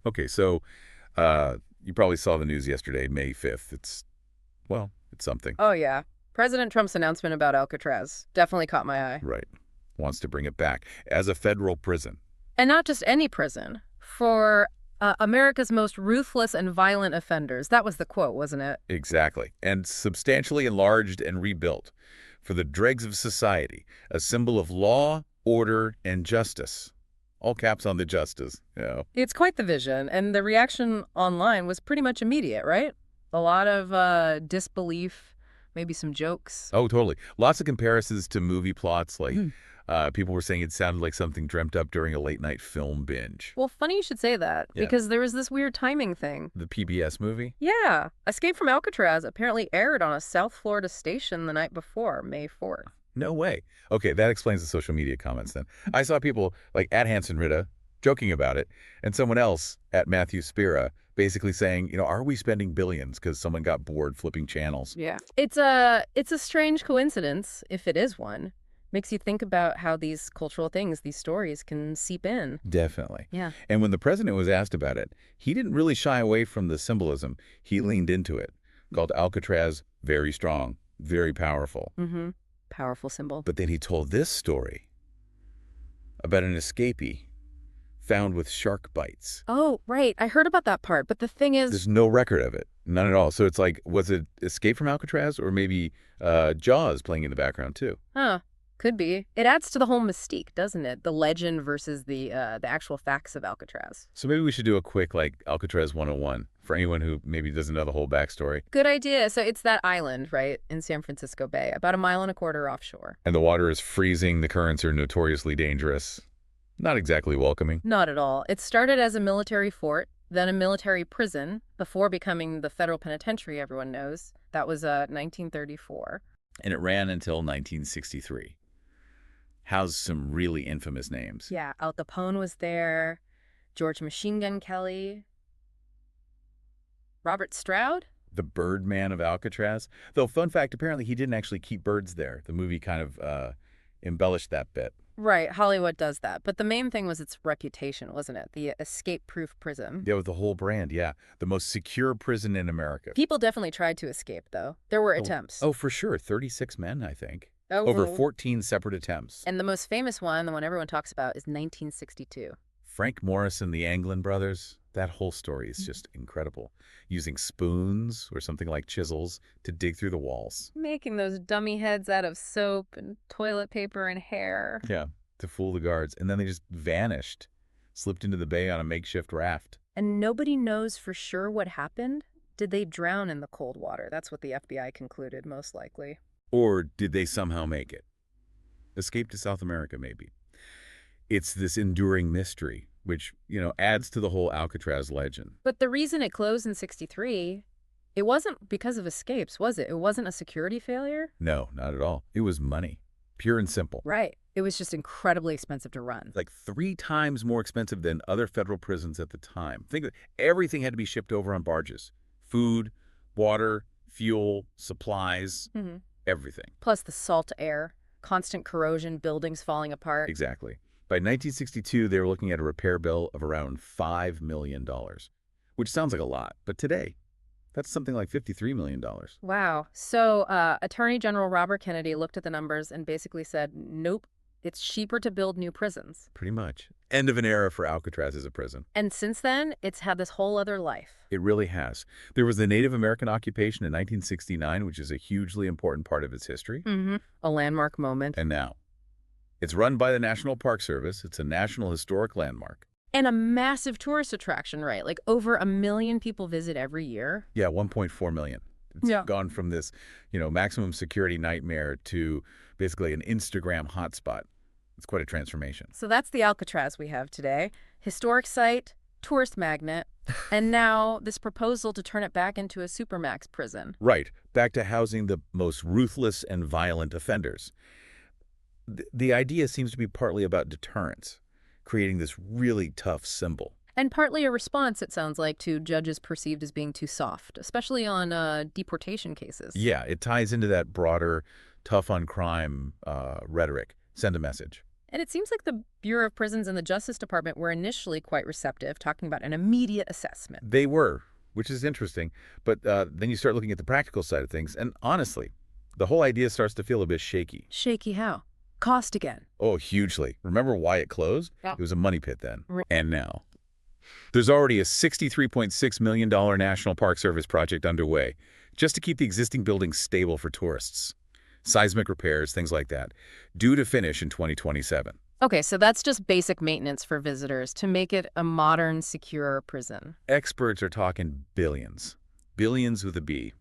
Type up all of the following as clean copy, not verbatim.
Okay, so you probably saw the news yesterday, May 5th. It's something. Oh, yeah. President Trump's announcement about Alcatraz definitely caught my eye. Right. Wants to bring it back as a federal prison. And not just any prison. For America's most ruthless and violent offenders. That was the quote, wasn't it? Exactly. And substantially enlarged and rebuilt for the dregs of society, a symbol of law, order, and justice. All caps on the justice, you know. It's quite the vision, and the reaction online was pretty much immediate, right? A lot of disbelief, maybe some jokes. Oh, totally. Lots of comparisons to movie plots. Like, people were saying it sounded like something dreamt up during a late-night film binge. Well, funny you should say that, Yeah. because there was this weird timing thing. The PBS movie? Yeah, Escape from Alcatraz apparently aired on a South Florida station the night before, May 4th. No way. Okay, that explains the social media comments then. I saw people like at Hanson Ritta joking about it, and someone else at Matthew Spira basically saying, are we spending billions because someone got bored flipping channels? Yeah. It's a strange coincidence, if it is one. Makes you think about how these cultural things, these stories can seep in. Definitely. Yeah. And when the president was asked about it, he didn't really shy away from the symbolism. He leaned into it, called Alcatraz very strong, very powerful. Mm-hmm. Powerful symbol. But then he told this story about an escapee found with shark bites. Oh, right. I heard about that part. But the thing is, There's no record of it. None at all. So it's like, was it Escape from Alcatraz or maybe Jaws playing in the background too? could be. It adds to the whole mystique, doesn't it? The legend versus the actual facts of Alcatraz. So maybe we should do a quick Alcatraz 101 for anyone who maybe doesn't know the whole backstory. Good idea. So it's that island, right, in San Francisco Bay, about a mile and a quarter offshore. And the water is freezing. The currents are notoriously dangerous. Not exactly welcoming. Not at all. It started as a military fort, then a military prison, before becoming the federal penitentiary everyone knows. That was 1934. And it ran until 1963. Housed some really infamous names. Yeah, Al Capone was there, George Machine Gun Kelly, Robert Stroud. The Birdman of Alcatraz. Though, fun fact, apparently he didn't actually keep birds there. The movie kind of embellished that bit. Right, Hollywood does that. But the main thing was its reputation, wasn't it? The escape-proof prison. Yeah, with the whole brand, yeah. The most secure prison in America. People definitely tried to escape, though. There were attempts. Oh, for sure. 36 men, I think. Oh. Over 14 separate attempts. And the most famous one, the one everyone talks about, is 1962. Frank Morris and the Anglin brothers. That whole story is just incredible. Using spoons or something like chisels to dig through the walls. Making those dummy heads out of soap and toilet paper and hair. Yeah, to fool the guards. And then they just vanished, slipped into the bay on a makeshift raft. And nobody knows for sure what happened. Did they drown in the cold water? That's what the FBI concluded, most likely. Or did they somehow make it? Escape to South America, maybe. It's this enduring mystery, which, adds to the whole Alcatraz legend. But the reason it closed in 63, it wasn't because of escapes, was it? It wasn't a security failure? No, not at all. It was money. Pure and simple. Right. It was just incredibly expensive to run. Like 3 times more expensive than other federal prisons at the time. Think of it, everything had to be shipped over on barges. Food, water, fuel, supplies, everything. Plus the salt air, constant corrosion, buildings falling apart. Exactly. By 1962, they were looking at a repair bill of around $5 million, which sounds like a lot. But today, that's something like $53 million. Wow. So Attorney General Robert Kennedy looked at the numbers and basically said, nope, it's cheaper to build new prisons. Pretty much. End of an era for Alcatraz as a prison. And since then, it's had this whole other life. It really has. There was the Native American occupation in 1969, which is a hugely important part of its history. A landmark moment. And now, it's run by the National Park Service. It's a National Historic Landmark. And a massive tourist attraction, right? Like over 1 million people visit every year. Yeah, 1.4 million. It's gone from this, maximum security nightmare to basically an Instagram hotspot. It's quite a transformation. So that's the Alcatraz we have today. Historic site, tourist magnet, and now this proposal to turn it back into a supermax prison. Right. Back to housing the most ruthless and violent offenders. The idea seems to be partly about deterrence, creating this really tough symbol. And partly a response, it sounds like, to judges perceived as being too soft, especially on deportation cases. Yeah, it ties into that broader tough on crime rhetoric. Send a message. And it seems like the Bureau of Prisons and the Justice Department were initially quite receptive, talking about an immediate assessment. They were, which is interesting. But then you start looking at the practical side of things, and honestly, the whole idea starts to feel a bit shaky. Shaky how? Cost again. Oh, hugely. Remember why it closed? Yeah. It was a money pit then. Right. And now. There's already a $63.6 million National Park Service project underway just to keep the existing buildings stable for tourists. Seismic repairs, things like that, due to finish in 2027. Okay, so that's just basic maintenance for visitors to make it a modern, secure prison. Experts are talking billions. Billions with a B.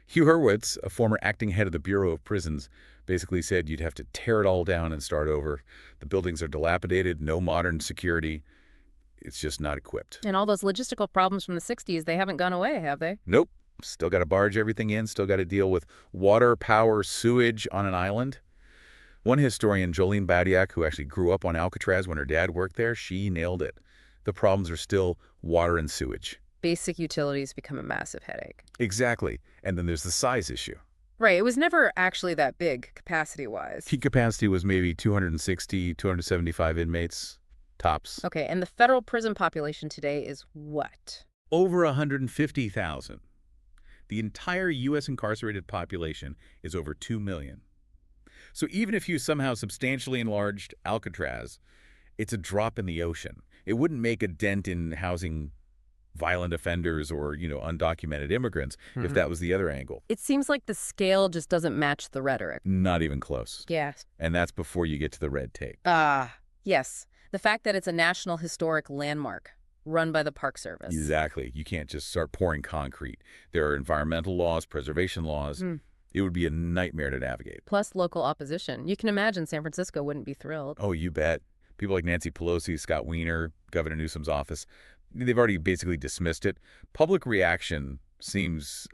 Hugh Hurwitz, a former acting head of the Bureau of Prisons, basically said you'd have to tear it all down and start over. The buildings are dilapidated, no modern security. It's just not equipped. And all those logistical problems from the 60s, they haven't gone away, have they? Nope. Still got to barge everything in, still got to deal with water, power, sewage on an island. One historian, Jolene Badiak, who actually grew up on Alcatraz when her dad worked there, she nailed it. The problems are still water and sewage. Basic utilities become a massive headache. Exactly. And then there's the size issue. Right, it was never actually that big, capacity-wise. Peak capacity was maybe 260, 275 inmates, tops. Okay, and the federal prison population today is what? Over 150,000. The entire U.S. incarcerated population is over 2 million. So even if you somehow substantially enlarged Alcatraz, it's a drop in the ocean. It wouldn't make a dent in housing violent offenders or, undocumented immigrants if that was the other angle. It seems like the scale just doesn't match the rhetoric. Not even close. Yes. And that's before you get to the red tape. Yes. The fact that it's a National Historic Landmark run by the Park Service. Exactly. You can't just start pouring concrete. There are environmental laws, preservation laws. It would be a nightmare to navigate. Plus local opposition. You can imagine San Francisco wouldn't be thrilled. Oh, you bet. People like Nancy Pelosi, Scott Wiener, Governor Newsom's office, they've already basically dismissed it. Public reaction seems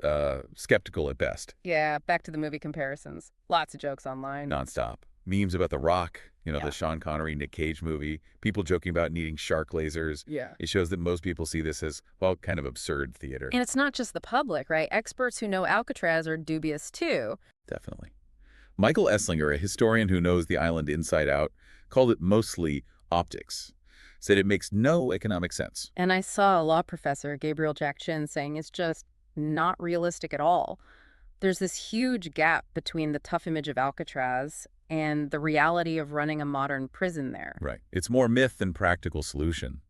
skeptical at best. Yeah, back to the movie comparisons. Lots of jokes online. Nonstop. Memes about The Rock, the Sean Connery, Nick Cage movie. People joking about needing shark lasers. Yeah. It shows that most people see this as, well, kind of absurd theater. And it's not just the public, right? Experts who know Alcatraz are dubious too. Definitely. Michael Esslinger, a historian who knows the island inside out, called it mostly optics. Said it makes no economic sense. And I saw a law professor, Gabriel Jack Chin, saying it's just not realistic at all. There's this huge gap between the tough image of Alcatraz and the reality of running a modern prison there. Right. It's more myth than practical solution.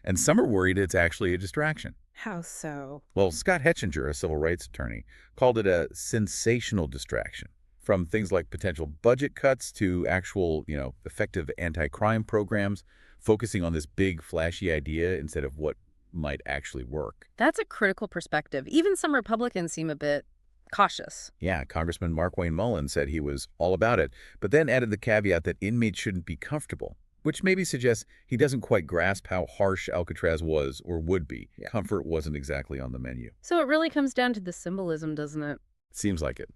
And some are worried it's actually a distraction. How so? Well, Scott Hetchinger, a civil rights attorney, called it a sensational distraction. From things like potential budget cuts to actual, effective anti-crime programs, focusing on this big, flashy idea instead of what might actually work. That's a critical perspective. Even some Republicans seem a bit cautious. Yeah, Congressman Mark Wayne Mullen said he was all about it, but then added the caveat that inmates shouldn't be comfortable, which maybe suggests he doesn't quite grasp how harsh Alcatraz was or would be. Yeah. Comfort wasn't exactly on the menu. So it really comes down to the symbolism, doesn't it? Seems like it.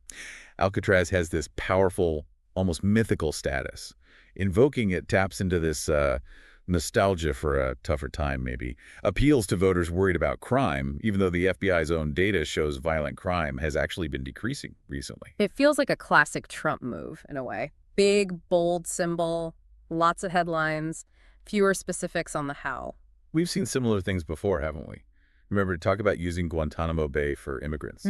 Alcatraz has this powerful, almost mythical status. Invoking it taps into this nostalgia for a tougher time, maybe. Appeals to voters worried about crime, even though the FBI's own data shows violent crime has actually been decreasing recently. It feels like a classic Trump move, in a way. Big, bold symbol, lots of headlines, fewer specifics on the how. We've seen similar things before, haven't we? Remember to talk about using Guantanamo Bay for immigrants.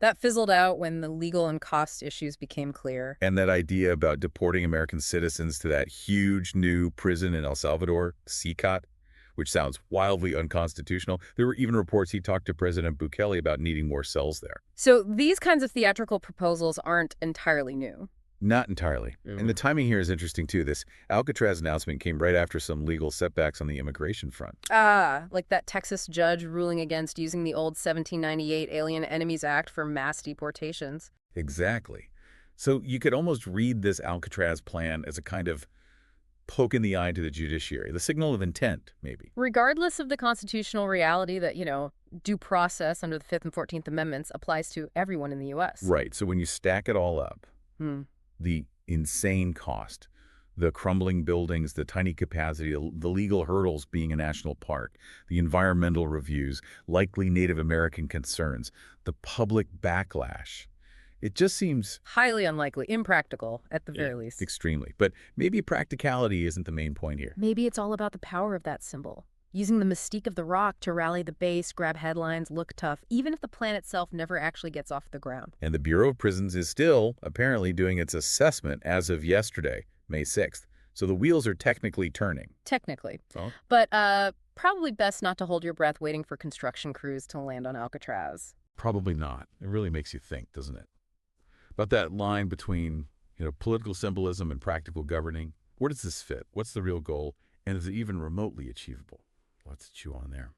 That fizzled out when the legal and cost issues became clear. And that idea about deporting American citizens to that huge new prison in El Salvador, CCOT, which sounds wildly unconstitutional. There were even reports he talked to President Bukele about needing more cells there. So these kinds of theatrical proposals aren't entirely new. Not entirely. And the timing here is interesting, too. This Alcatraz announcement came right after some legal setbacks on the immigration front. Like that Texas judge ruling against using the old 1798 Alien Enemies Act for mass deportations. Exactly. So you could almost read this Alcatraz plan as a kind of poke in the eye to the judiciary, the signal of intent, maybe. Regardless of the constitutional reality that, due process under the 5th and 14th Amendments applies to everyone in the U.S. Right. So when you stack it all up, the insane cost, the crumbling buildings, the tiny capacity, the legal hurdles being a national park, the environmental reviews, likely Native American concerns, the public backlash. It just seems Highly unlikely, impractical, at the yeah, very least. extremely. But maybe practicality isn't the main point here. Maybe it's all about the power of that symbol. Using the mystique of the rock to rally the base, grab headlines, look tough, even if the plan itself never actually gets off the ground. And the Bureau of Prisons is still, apparently, doing its assessment as of yesterday, May 6th. So the wheels are technically turning. Technically. Well, But probably best not to hold your breath waiting for construction crews to land on Alcatraz. probably not. It really makes you think, doesn't it? About that line between, political symbolism and practical governing. Where does this fit? What's the real goal? And is it even remotely achievable? Lots to chew on there.